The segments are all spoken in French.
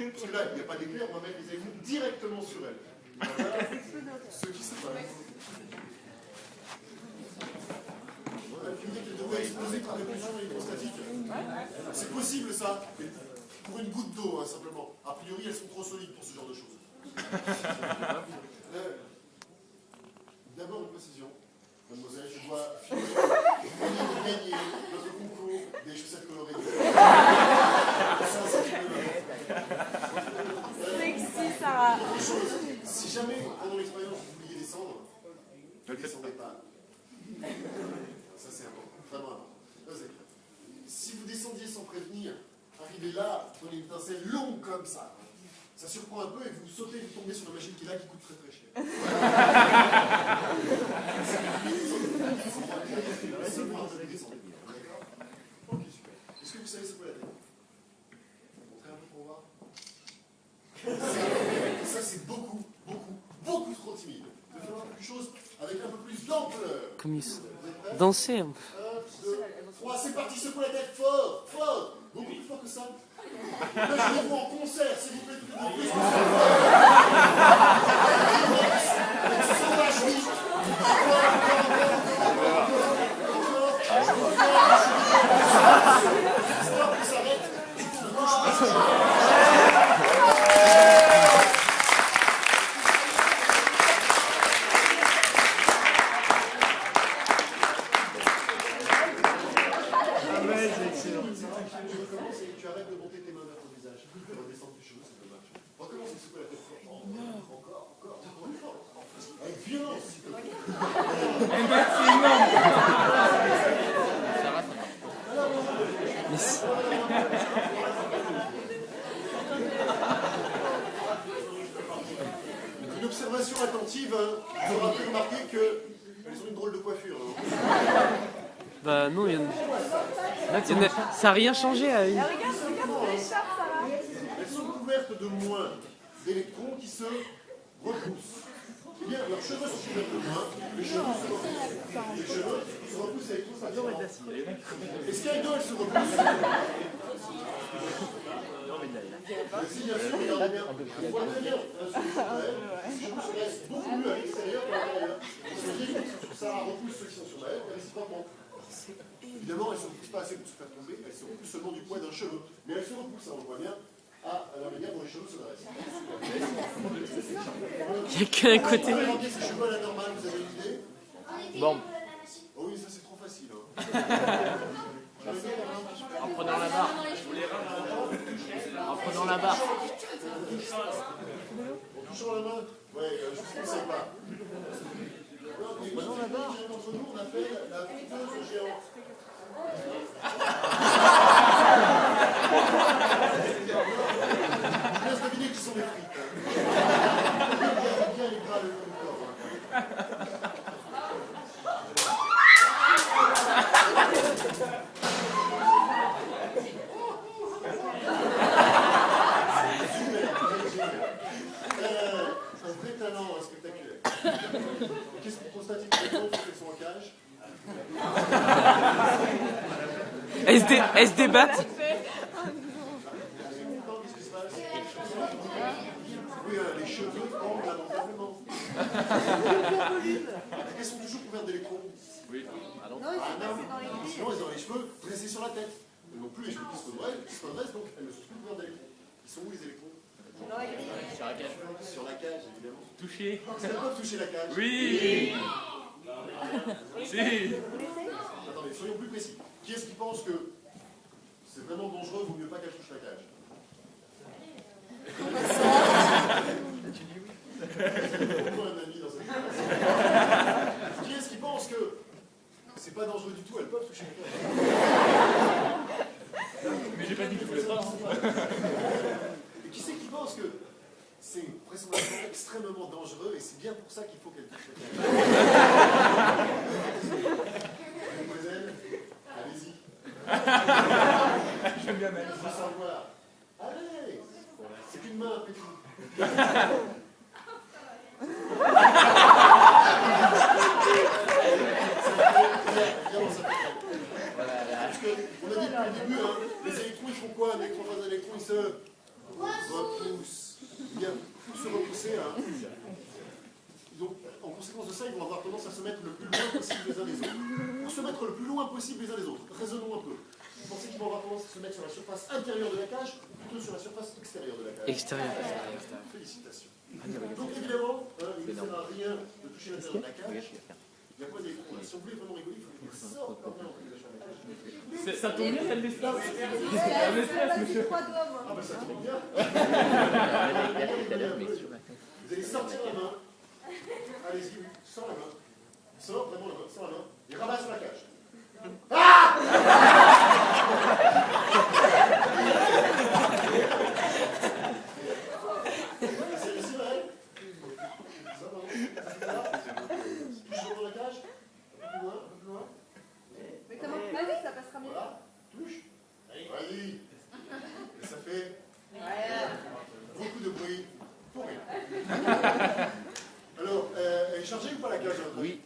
Parce que là, il n'y a pas d'éclair, on va mettre les électrons directement sur elle. Voilà ce qui se passe. Voilà, tu me dis qu'elle devrait exploser par l'impulsion électrostatique. C'est possible ça, mais pour une goutte d'eau, hein, simplement. A priori, elles sont trop solides pour ce genre de choses. D'abord une précision. Mademoiselle, je dois finir de gagner notre concours des chaussettes colorées. Sexy, Sarah. Autre chose, si jamais pendant l'expérience vous vouliez descendre, ne descendez pas. Ça c'est important, vraiment important. Ça, c'est clair. Si vous descendiez sans prévenir, arrivez là, prenez une pincelle longue comme ça. Ça surprend un peu et vous sautez, vous tombez sur la machine qui est là, qui coûte très très cher. Ok, super. Est-ce que vous savez ce qu'est la Terre? Montrez un peu pour voir. Ça, c'est beaucoup trop timide. Il va falloir quelque chose avec un peu plus d'ampleur. Comme danser un peu. 1, 2, 3, c'est parti, secouez la tête fort, fort. Beaucoup plus fort que ça. Imaginez-vous en concert, s'il vous plaît, tout le monde plus. Avec ce sauvage, oui. Stop, on s'arrête. Tu arrêtes de monter tes mains vers ton visage. Redescendre tes cheveux, ça peut marcher. Recommence, il secoue la tête fort. Encore une fois. Avec violence, s'il te plaît. C'est énorme. Une observation attentive vous aura fait remarquer qu'elles ont une drôle de coiffure. Bah non, il y en a... Ça n'a rien changé à une. Regarde ton écharpe, Sarah. Elles sont couvertes de moins d'électrons qui se repoussent. Eh bien, leurs cheveux sont couverts de moins, les cheveux se repoussent. Les cheveux se repoussent électrostatiquement. Est-ce qu'elles deux, elles se repoussent? Si, bien sûr, regardez bien. On voit très bien. Les cheveux se restent beaucoup mieux à l'extérieur qu'à l'intérieur. Ça repousse ceux qui sont sur la haie, et réciproquement. Évidemment, elles ne se repoussent pas assez pour se faire tomber, elles se repoussent seulement du poids d'un cheveu. Mais elles se repoussent, on le voit bien, à la manière dont les cheveux se dressent. Il n'y a qu'un côté. Vous avez rempli ces cheveux à la normale, vous avez une idée? Bon. Oh oui, ça c'est trop facile. Hein. En prenant la barre. En prenant la barre. En touchant la main? Ouais, je ne vous conseille pas. Prenons la barre. D'entre nous, on appelle la friteuse géante. Je laisse deviner qui sont les frites. Bien les bras le corps. Un vrai talent spectaculaire. Qu'est-ce qu'on constate immédiatement quand elles sont en cage? Elles se débattent. Qu'est-ce qui se passe? Oui, les cheveux pendent lamentablement. Elles sont toujours couvertes d'électrons. Oui. Ah non. Sinon, elles ont les cheveux dressés sur la tête. Elles n'ont plus les cheveux qui se redressent, donc elles ne sont plus couvertes d'électrons. Ils sont où les électrons? Sur la cage. Sur la cage, évidemment. Toucher. Est-ce qu'elles peuvent toucher la cage? Oui. Si. Attendez, soyons plus précis. Qui est-ce qui pense que c'est vraiment dangereux, vaut mieux pas qu'elle touche la cage? Tu dis oui. Pourquoi un ami dans cette classe? Qui est-ce qui pense que c'est pas dangereux du tout, elles peuvent toucher la cage? Mais j'ai pas dit qu'il fallait pas. Et qui c'est qui pense que c'est vraisemblablement extrêmement dangereux et c'est bien pour ça qu'il faut qu'elle touche la cage? Mademoiselle, allez-y. J'aime bien mettre. Je veux savoir. Allez! C'est qu'une main après tout. Parce qu'on a dit depuis le début, hein, les électrons ils font quoi? Un électron face à un électron, ils se repousse. Bien, pour se repousser, hein. Donc, en conséquence de ça, ils vont avoir tendance à se mettre le plus loin possible les uns des autres. Pour se mettre le plus loin possible les uns des autres, raisonnons un peu. Vous pensez qu'ils vont avoir tendance à se mettre sur la surface intérieure de la cage ou plutôt sur la surface extérieure de la cage? Extérieur. Félicitations. Donc évidemment, il ne sert à rien de toucher l'intérieur de la cage. Il y a quoi des cons là? Si on voulait vraiment rigoler, il faut qu'ils sortent quand même en régulation de la cage. Ça tombe bien, il y a de l'espace. Monsieur. Ah bah ça tombe bien. Vous allez sortir la main. Allez-y, oui. Sors la main. Sors vraiment la main. Sors la main. Et ramasse sur la cage. Ah! C'est réussi, Maël? Ça va, touche dans la cage. Un peu plus loin, un peu plus loin. Mais comment? Bah oui, ça passera mieux. Voilà. Touche. Vas-y. Et ça fait beaucoup de bruit pour rien. Alors, elle est chargée ou pas la cage? Oui.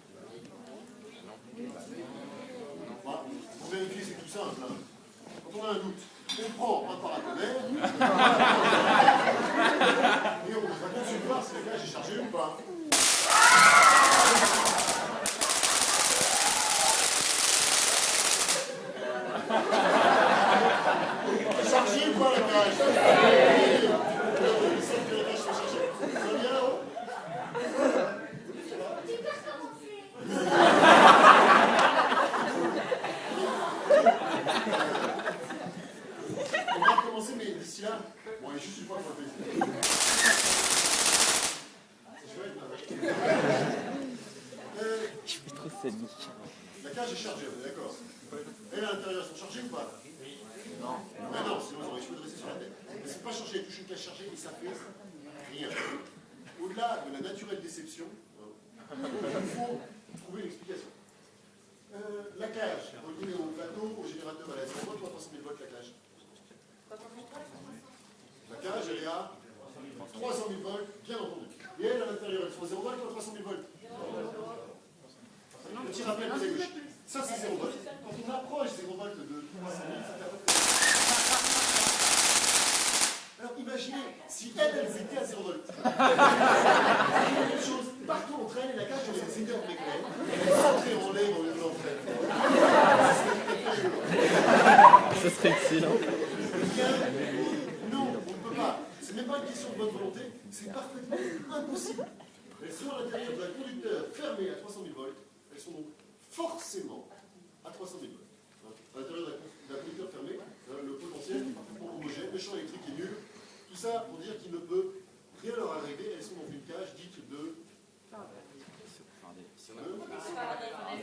Pour vérifier, c'est tout simple. Hein. Quand on a un doute, on prend un paratonnerre et on va consulter voir si la cage est chargée ou pas. Chargée ou pas la cage? Ça va bien là-haut? On va recommencer, mais d'ici là, bon, il est juste une fois pour le plaisir. C'est chouette, Je fais trop sali. la cage est chargée, on est d'accord? Et à l'intérieur, elles sont chargées ou pas? Non. Mais non, sinon ils auraient échoué de rester sur la tête. Mais c'est pas chargé, elle touche une cage chargée et ça fait rien. Au-delà de la naturelle déception, il faut trouver une explication. La cage, reliée au plateau, au générateur à la S1 ou à 300 000 volts la cage? La cage, elle est à 300 000 volts, bien entendu. Et elle, à l'intérieur, elle sont à 0 volts ou à 300 000 volts? Petit rappel, vous avez gauche. Ça, c'est 0 volts. Quand on approche 0 volts de 300 000, ça fait à peu près. Alors, imaginez, si elles étaient à 0 volts. C'est la même chose. Partout entre elles, et la cage, elle est éteinte en éclair. Elle est centrée en l'air au lieu de l'entrée. Ça serait excellent. Non, on ne peut pas. C'est même pas une question de bonne volonté, c'est parfaitement impossible. Elles sont à l'intérieur d'un conducteur fermé à 300 000 volts, elles sont donc forcément à 300 000 volts. À l'intérieur d'un conducteur fermé, le potentiel est parfaitement homogène, le champ électrique est nul. Tout ça pour dire qu'il ne peut rien leur arriver, elles sont dans une cage dite de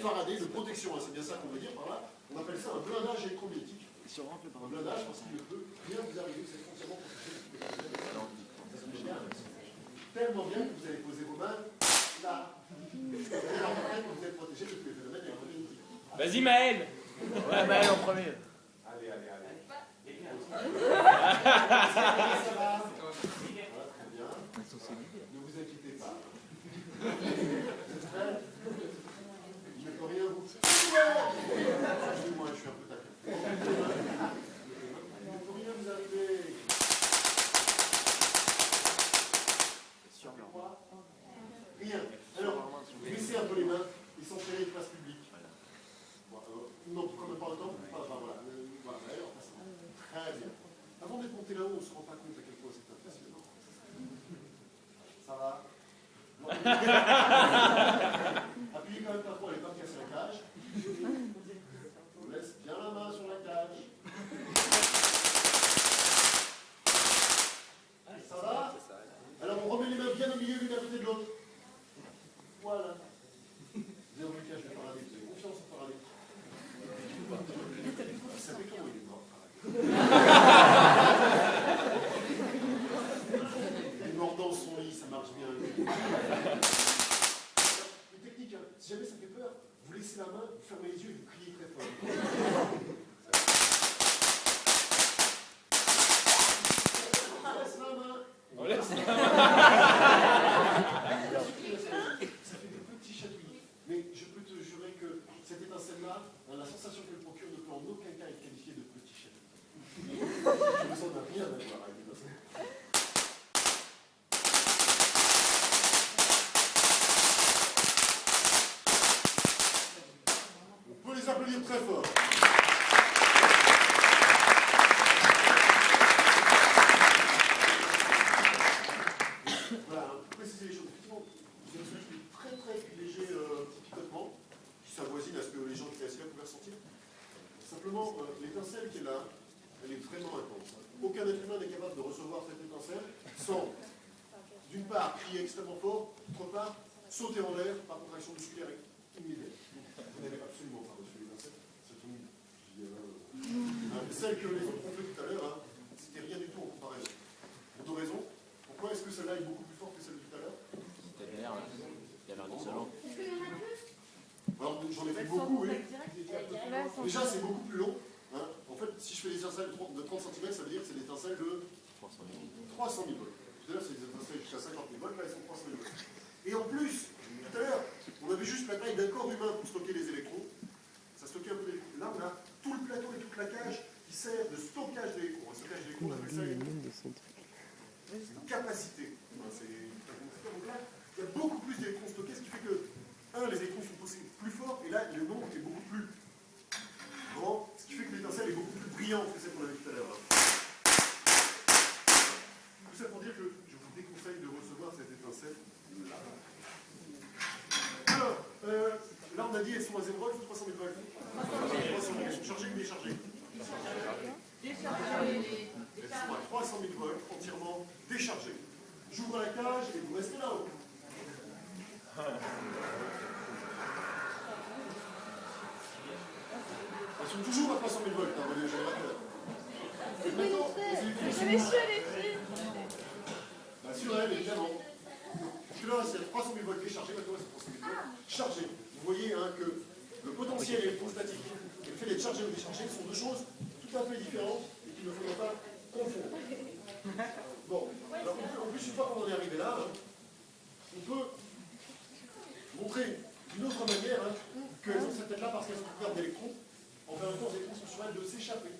Faraday, de protection, c'est bien ça qu'on veut dire par là. On appelle ça un blindage électromagnétique. Un blindage parce qu'il ne peut rien vous arriver, c'est foncièrement protégé. Tellement bien que vous allez poser vos mains là. Et alors peut-être que vous êtes protégé de tous les phénomènes électromagnétiques. Vas-y, Maël. Ouais, Maël en premier. Allez. Ça va. Voilà, très bien. Ne vous inquiétez pas. Vous êtes prêts? Il ne peut rien vous. Excusez-moi, je suis un peu taquin. Il ne peut rien vous arriver. Rien. Alors, glissez un peu les mains et s'entraîner de place publique. Non, quand même pas le temps. Voilà. D'ailleurs, très bien. Avant d'être monté là-haut, on ne se rend pas compte à quel point c'est impressionnant. Ça va? Appuyez quand même pas trop, elle n'est pas cassée la cage. On laisse bien la main sur la cage. Ça va? Alors on remet les mains bien au milieu l'une à côté de l'autre. Voilà. Bien au cage de Faraday, vous avez confiance en Faraday. Vous savez comment il est mort, Faraday. Il est mort dans son lit, ça marche bien. qu'un être humain est capable de recevoir cette étincelle sans, d'une part, crier extrêmement fort, d'autre part, sauter en l'air par contraction musculaire immédiate. Vous n'avez absolument pas reçu l'étincelle. C'est une... celle que les autres ont fait tout à l'heure, hein, c'était rien du tout en comparaison. Pour deux raisons. Pourquoi est-ce que celle-là est beaucoup plus forte que celle de tout à l'heure? C'était de l'air, il y avait un solo. Alors, j'en ai fait beaucoup, oui. Déjà, c'est beaucoup plus long. Hein. En fait, si je fais des étincelles de 30 cm, ça veut dire que c'est des étincelles de 300 000 volts. Tout à l'heure, c'est des étincelles jusqu'à 50 000 volts, là, elles sont 300 000 volts. Et en plus, tout à l'heure, on avait juste la taille d'un corps humain pour stocker les électrons. Ça stockait un peu d'électrons. Là, on a tout le plateau et toute la cage qui sert de stockage d'électrons. Un stockage d'électrons, on appelle ça une capacité. Donc là, il y a beaucoup plus d'électrons stockés, ce qui fait que, les électrons sont posés plus fort, et là, le nombre est beaucoup plus grand, ce qui fait que l'étincelle est beaucoup plus brillante que celle qu'on avait tout à l'heure. Tout ça pour dire que je vous déconseille de recevoir cette étincelle là. Alors, là, on a dit, elles sont à 0 volts ou 300 000 volts? 300 000, elles sont chargées ou déchargées? Elles sont à 300 000 volts, entièrement déchargées. J'ouvre la cage et vous restez là-haut. Elles sont toujours à 300 000 volts, hein, les générateurs. Maintenant, les électrons sont sur elles, évidemment. Parce que là, c'est à 300 000 volts déchargées, maintenant, c'est 300 000 volts chargées. Vous voyez hein, que le potentiel électrostatique et le fait d'être chargé ou déchargé sont deux choses tout à fait différentes et qu'il ne faudra pas confondre. Bon, alors en plus, une fois qu'on en est arrivé là, on peut montrer d'une autre manière qu'elles ont cette tête-là parce qu'elles sont couvertes d'électrons. En fait, les électrons sont sur elles de s'échapper.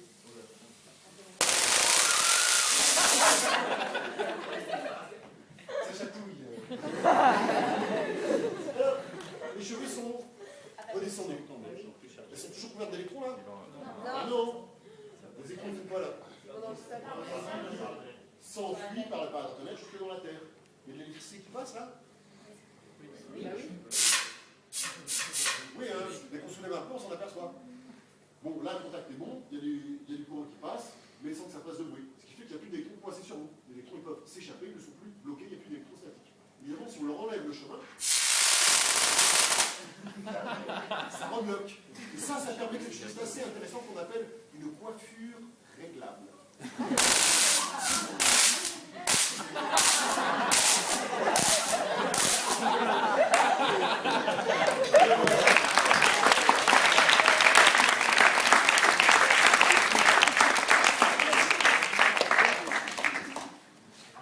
Ça chatouille. Alors, les cheveux sont redescendus. Elles sont toujours couvertes d'électrons là? Non. Les électrons ne sont pas là. S'enfuient par la partenelle jusque dans la Terre. Il y a de l'électricité qui passe là? Oui. Oui, hein, dès qu'on soulève un peu, on s'en aperçoit. Bon, là, le contact est bon, il y a du courant qui passe, mais sans que ça fasse de bruit. Ce qui fait qu'il n'y a plus d'électrons coincés sur nous. Les électrons ils peuvent s'échapper, ils ne sont plus bloqués, il n'y a plus d'électrons statiques. Évidemment, si on leur enlève le chemin, ça rebloque. Et ça permet quelque chose d'assez intéressant qu'on appelle une coiffure réglable.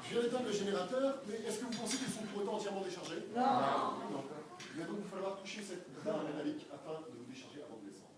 Je viens d'éteindre le générateur, mais est-ce que vous pensez qu'ils sont pour autant entièrement déchargés? Non. Il va donc falloir toucher cette barre métallique afin de vous décharger avant de descendre.